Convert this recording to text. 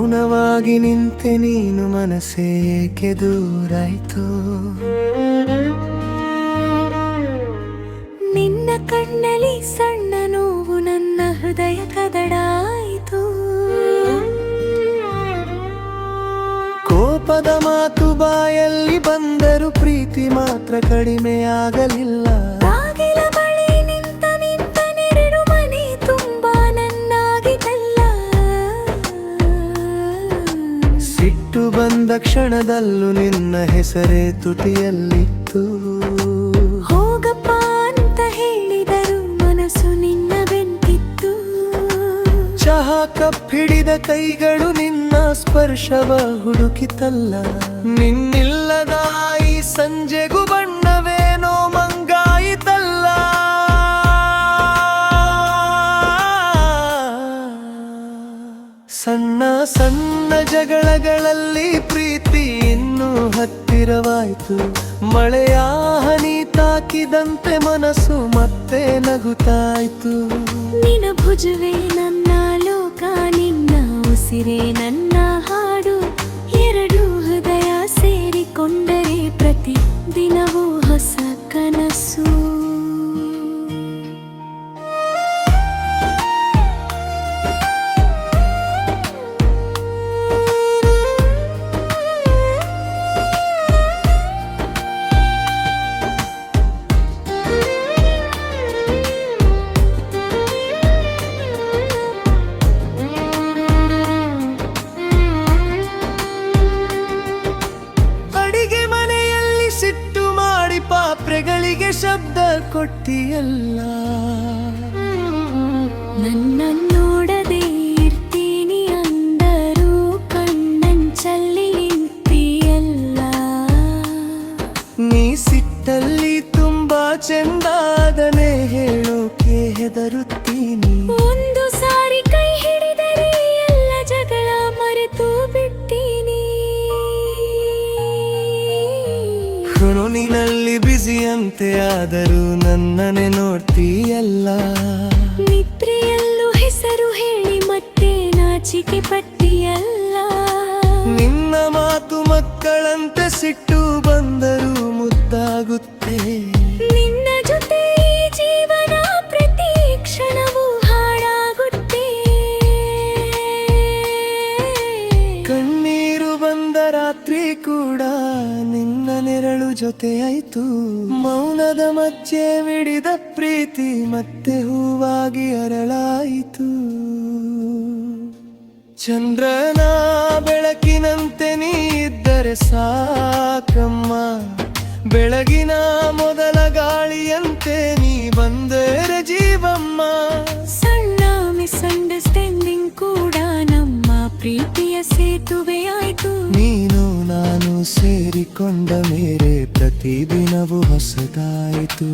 ಮೌನವಾಗಿ ನಿಂತೆ ನೀನು, ಮನಸ್ಸೇ ಏಕೆ ದೂರಾಯ್ತು. ನಿನ್ನ ಕಣ್ಣಲ್ಲಿ ಸಣ್ಣ ನೋವು, ನನ್ನ ಹೃದಯ ಕದಡಾಯಿತು. ಕೋಪದ ಮಾತು ಬಾಯಲ್ಲಿ ಬಂದರು, ಪ್ರೀತಿ ಮಾತ್ರ ಕಡಿಮೆಯಾಗಲಿಲ್ಲ. ಬಾಗಿಲ ಬಳಿ ನಿಂತ ನೆರಳು ಮನೆ ತುಂಬಾ ನನ್ನಾಗಿದಲ್ಲ. ಸಿಟ್ಟು ಬಂದ ಕ್ಷಣದಲ್ಲೂ ನಿನ್ನ ಹೆಸರೇ ತುಟಿಯಲ್ಲಿತ್ತು. ಹೋಗಪ್ಪ ಅಂತ ಹೇಳಿದರು, ಮನಸ್ಸು ನಿನ್ನ ಬೆಂತಿತ್ತು. ಚಹಾ ಕಪ್ ಹಿಡಿದ ಕೈಗಳು ನಿನ್ನ ಸ್ಪರ್ಶವ ಹುಡುಕಿತಲ್ಲ. ನಿನ್ನಿಲ್ಲದ ಈ ಸಂಜೆಗೂ ಬಣ್ಣವೇನೋ ಮಂಗಾಯಿತಲ್ಲ. ಸಣ್ಣ ಸಣ್ಣ ಜಗಳಗಳಲ್ಲಿ ಪ್ರೀತಿ ಇನ್ನೂ ಹತ್ತಿರವಾಯಿತು. ಮಳೆಯ ಹನಿ ತಾಕಿದಂತೆ ಮನಸ್ಸು ಮತ್ತೆ ನಗುತ್ತಾಯಿತು. ನಿನ್ನ ಭುಜವೇ ನನ್ನ ಲೋಕ, ನಿನ್ನ ಉಸಿರೇ ನನ್ನ ಹಾಡು. ಎರಡು ಹೃದಯ ಸೇರಿಕೊಂಡರೆ ಪ್ರತಿ ದಿನವೂ ಹೊಸ ಕನಸು. ಪಾತ್ರೆಗಳಿಗೆ ಶಬ್ದ ಕೊಟ್ಟಿಯಲ್ಲ. ನನ್ನ ನೋಡದೆ ಇರ್ತೀನಿ ಅಂದರೂ ಕಣ್ಣಂಚಲ್ಲಿ ನಿಂತಿಯಲ್ಲ. ನೀ ಸಿಟ್ಟಲ್ಲಿ ತುಂಬಾ ಚೆಂದಾದನೆ ಹೇಳೋಕೆ ಹೆದರುತ್ತೀನಿ. ಒಂದು ಸಾರಿ ಕೈ ಹಿಡಿದರೆ ಎಲ್ಲ ಜಗಳ ಮರೆತು ಬಿಡ್ತೀನಿ. ಫೋನಿನಲ್ಲಿ ಬ್ಯುಸಿಯಂತೆ ಆದರೂ ನನ್ನನೆ ನೋಡ್ತೀಯಲ್ಲ. ನಿದ್ರೆಯಲ್ಲೂ ಹೆಸರು ಹೇಳಿ ಮತ್ತೆ ನಾಚಿಕೆ ಪಟ್ಟಿಯಲ್ಲ. ನಿನ್ನ ಮಾತು ಮಕ್ಕಳಂತೆ ಸಿಟ್ಟು ಬಂದರೂ ಮುದ್ದಾಗುತ್ತೆ. ನಿನ್ನ ಜೊತೆ ಈ ಜೀವನ ಪ್ರತಿ ಕ್ಷಣವೂ ಹಾಡಾಗುತ್ತೆ. ಕಣ್ಣೀರು ಬಂದ ರಾತ್ರಿ ಕೂಡ ನಿನ್ನ ನೆರಳು ಜೊತೆಯಾಯ್ತು. ಮೌನದ ಮಧ್ಯೆ ಮಿಡಿದ ಪ್ರೀತಿ ಮತ್ತೆ ಹೂವಾಗಿ ಅರಳಾಯಿತು. ಚಂದ್ರನ ಬೆಳಕಿನಂತೆ ನೀ ಇದ್ದರೆ ಸಾಕಮ್ಮ. ಬೆಳಗಿನ ಮೊದಲ ಗಾಳಿಯಂತೆ ನೀ ಬಂದರೆ ಜೀವಮ್ಮ. ಸಣ್ಣ ಮಿಸ್ಅಂಡರ್ಸ್ಟ್ಯಾಂಡಿಂಗ್ ಕೂಡ ನಮ್ಮ ಪ್ರೀತಿಯ ಸೇತುವೆಯಾಯಿತು. ನೀನು ನಾನು ಸೇರಿಕೊಂಡ ಮೇರೆ ಪ್ರತಿದಿನವೂ ಹೊಸದಾಯಿತು.